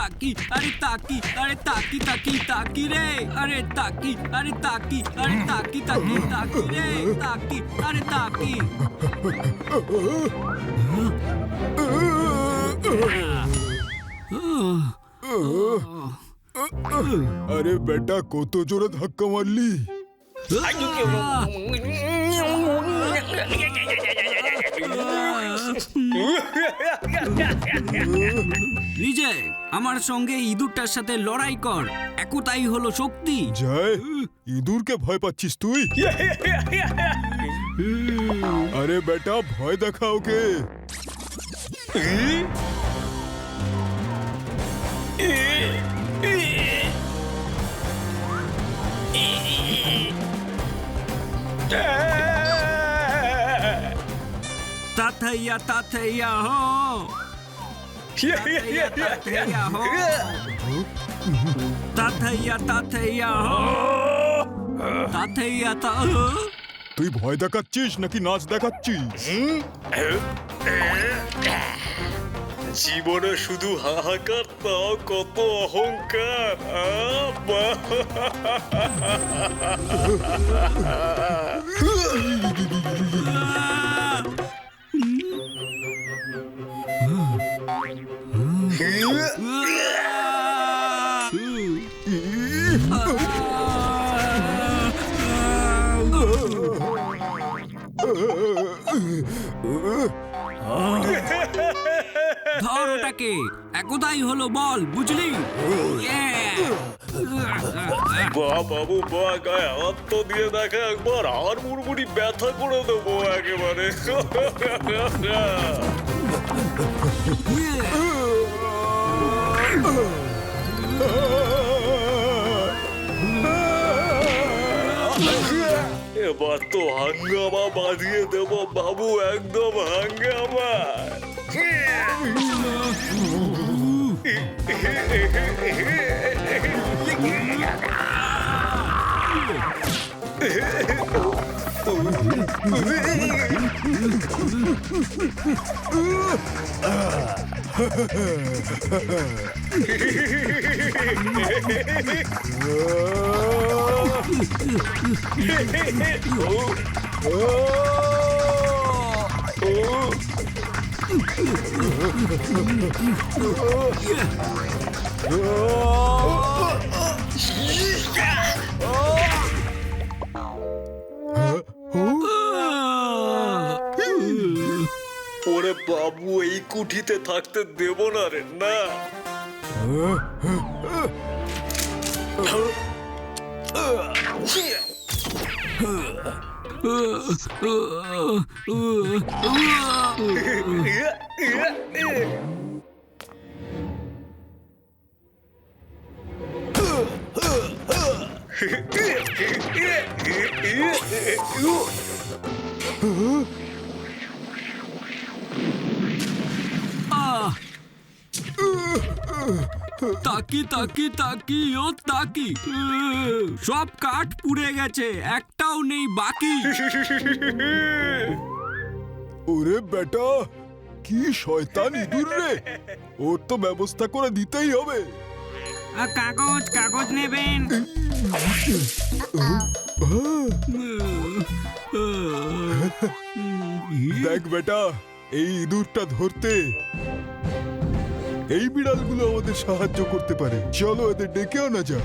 ताकी अरे ताकी अरे ताकी ताकी ताकी रे अरे ताकी अरे ताकी अरे ताकी ताकी ताकी रे ताकी अरे ताकी আরে বেটা কত জোরে ধাক্কা মারলি? বিজয় আমার সঙ্গে ইঁদুরটার সাথে লড়াই কর, একতাই হলো শক্তি। জয়, ইঁদুরকে ভয় পাচ্ছিস তুই? আরে বেটা ভয় দেখা ওকে। ताथैया ताथैया हो ताथैया हो ताथैया ताथैया हो ताथैया ता তুই ভয় দেখাচ্ছিস নাকি নাচ দেখাচ্ছিস? জীবনে শুধু হাহাকার, তাও কত অহংকার। ধর ওটাকে, একতাই হলো বল, বুঝলি? বাহ বাবু বাহ, গায়ে হাত তো দিয়ে দেখা একবার, আর মুড়মুড়ি ব্যথা করে দেবো একেবারে। এবার তো হাঙ্গামা বাঁধিয়ে দেবো বাবু, একদম হাঙ্গামা। ওরে বাবু, এই কুঠিতে থাকতে দেব না রে, না। তাকি তাকি তাকি ও তাকি, সব কাঠ পুড়ে গেছে, একটাও নেই বাকি। ওরে বেটা, কি শয়তান ইঁদুর রে, ওর তো ব্যবস্থা করে দিতেই হবে। কাগজ কাগজ নেবেন? দেখ বেটা, এই ইঁদুরটা ধরতে এই বিড়ালগুলো আমাদের সাহায্য করতে পারে। চলো এদের ডেকে আনা যাক।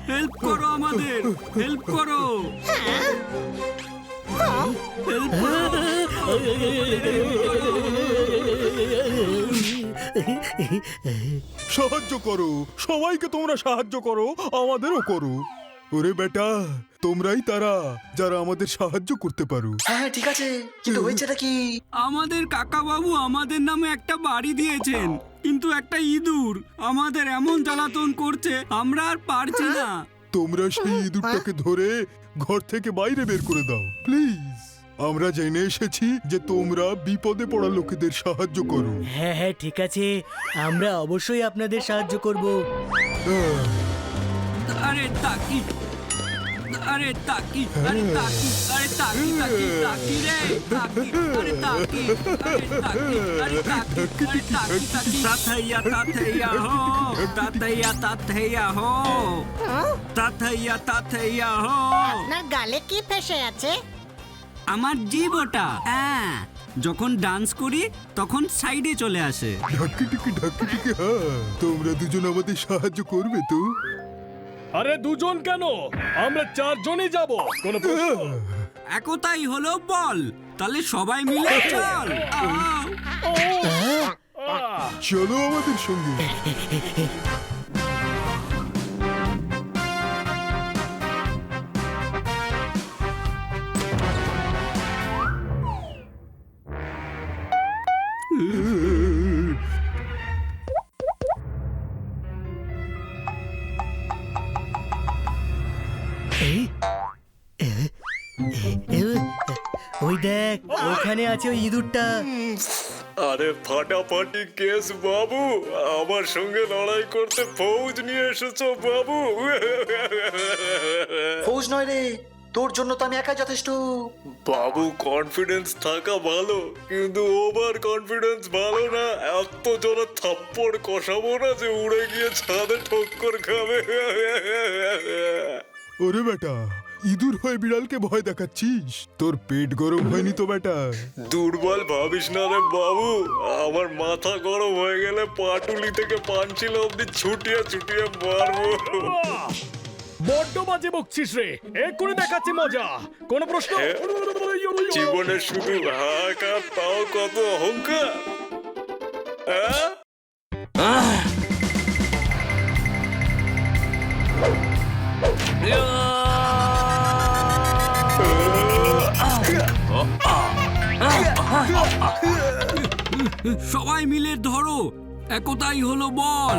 হেল্প করো আমাদের, হেল্প করো, হেল্প করো। সাহায্য করো, সবাইকে তোমরা সাহায্য করো, আমাদেরও করো। ওরে বেটা, তোমরাই তারা যারা আমাদের সাহায্য করতে পারো। হ্যাঁ ঠিক আছে, কিন্তু হয়েছেটা কি? আমাদের কাকা বাবু আমাদের নামে একটা বাড়ি দিয়েছেন, কিন্তু একটা ইঁদুর আমাদের এমন জ্বালাতন করছে, আমরা আর পারছি না। তোমরা সেই ইঁদুরটাকে ধরে ঘর থেকে বাইরে বের করে দাও প্লিজ। আমরা জেনে এসেছি যে তোমরা বিপদে পড়া লোকেদের সাহায্য করো। হ্যাঁ হ্যাঁ ঠিক আছে, আমরা অবশ্যই আপনাদের সাহায্য করব। আরে তাকি, আরে তাকি, আরে তাকি, আরে তাকি তাকি তাকি রে তাকি, আরে তাকি, আরে তাকি, আরে তাকি, আরে তাকি তাকি। তাথাইয়া তাথাইয়া হো, তাথাইয়া তাথাইয়া হো, তাথাইয়া তাথাইয়া হো। আপনার গালে কি ফেসে আছে? আমার জিভ ওটা। হ্যাঁ, যখন ডান্স করি তখন সাইডে চলে আসে। ঢাকি টিকি হ্যাঁ, তোমরা দুজন আমাদের সাহায্য করবে তো? আরে দুজন কেন, আমরা চারজনই যাব। কোনো প্রশ্ন? একতাই হলো বল, তাহলে সবাই মিলে চল। চলো আমাদের সঙ্গে। ওই দেখ, ওখানে আছে ওই ইঁদুরটা। আরে ফাটাফাটি কেস বাবু, আমার সঙ্গে লড়াই করতে ফৌজ নিয়ে এসেছো বাবু। ফৌজ নয় রে, তোর জন্য তো আমি একা যথেষ্ট। বাবু কনফিডেন্স থাকা ভালো, কিন্তু ওভার কনফিডেন্স ভালো না। এত জোরে থাপ্পড় কষাবো না যে উড়ে গিয়ে ছাদে ঠক্কর খাবে। ওরে বেটা, ইঁদুর হয়ে বিড়ালকে ভয় দেখাচ্ছিস? তোর পেট গরম হয়নি তো বেটা? দুর্বল ভাবিস না রে বাবু, আমার মাথা গরম হয়ে গেলে পাটুলি থেকে পাঞ্চিল অব্দি ছুটিয়ে ছুটিয়ে মারবো। বড্ড বাজে বকছিস রে, এক্ষুনি দেখাচ্ছি মজা। কোনো প্রশ্ন? জীবনে শুধু হাহাকার, তাও কত অহংকার। হ্যাঁ? সবাই মিলে ধরো, একতাই হলো বল।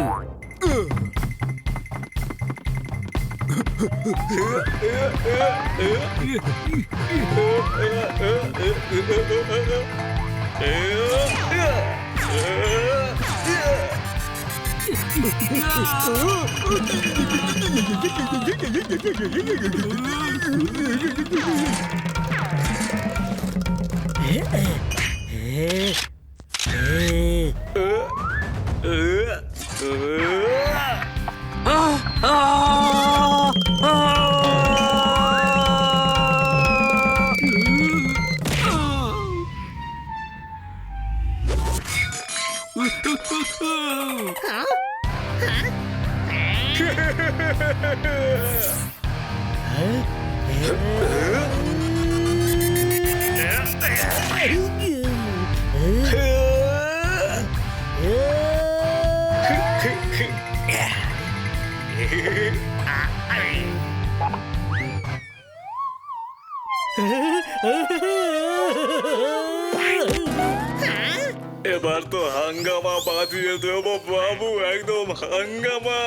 এবার তো হাঙ্গামা বাজিয়ে দেবো বাবু, একদম হাঙ্গামা।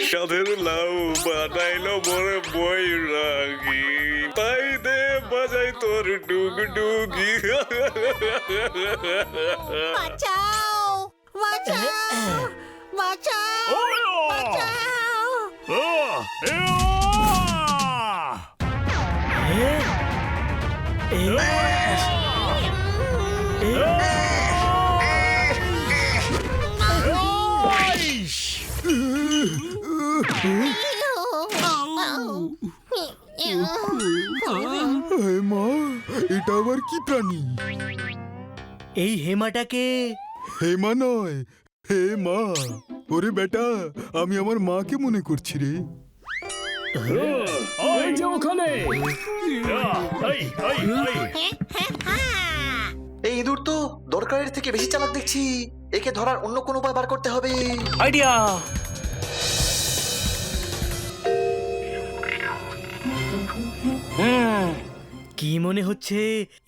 সাধের লাউ বানাইলো বড় বই রাগি, তাই দে বাজাই তোর ডুগডুগি। বাঁচাও, বাঁচাও, বাঁচাও, বাঁচাও। মা, এটা আবার কি প্রাণী? এই হেমাটাকে হেমা নয়, হে মা। ওরে বেটা, আমি আমার মাকে মনে করছি রে। ওই যে ওখানে। এই ইঁদুর তো দরকারের থেকে বেশি চালাক দেখছি। একে ধরার অন্য কোনো উপায় বার করতে হবে। আইডিয়া। কি মনে হচ্ছে,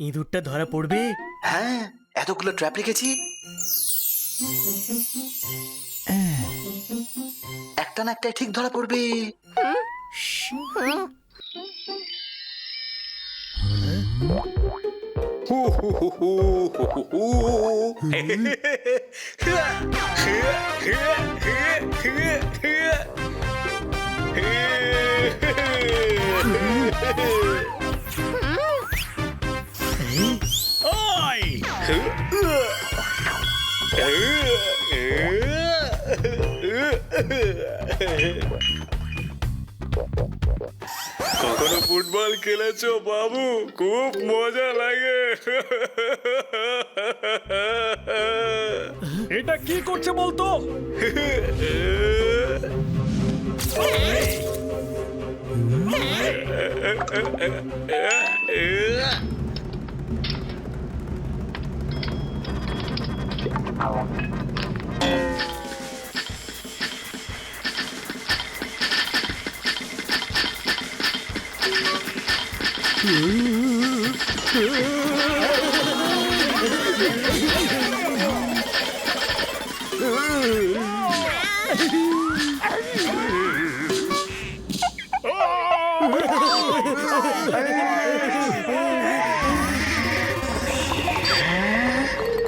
ইঁদুরটা ধরা পড়বে? হ্যাঁ, এতগুলো ট্র্যাপ রেখেছি। একটা না একটাই ঠিক ধরা পড়বে। ওই কখনো ফুটবল খেলেছো বাবু? খুব মজা লাগে। এটা কি করছে বলতো?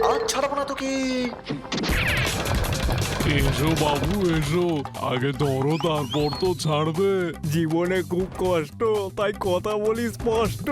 আর ছাড়াবো না তোকে। এসো বাবু এসো, আগে ধরো তারপর তো ছাড়বে। জীবনে খুব কষ্ট, তাই কথা বলি স্পষ্ট।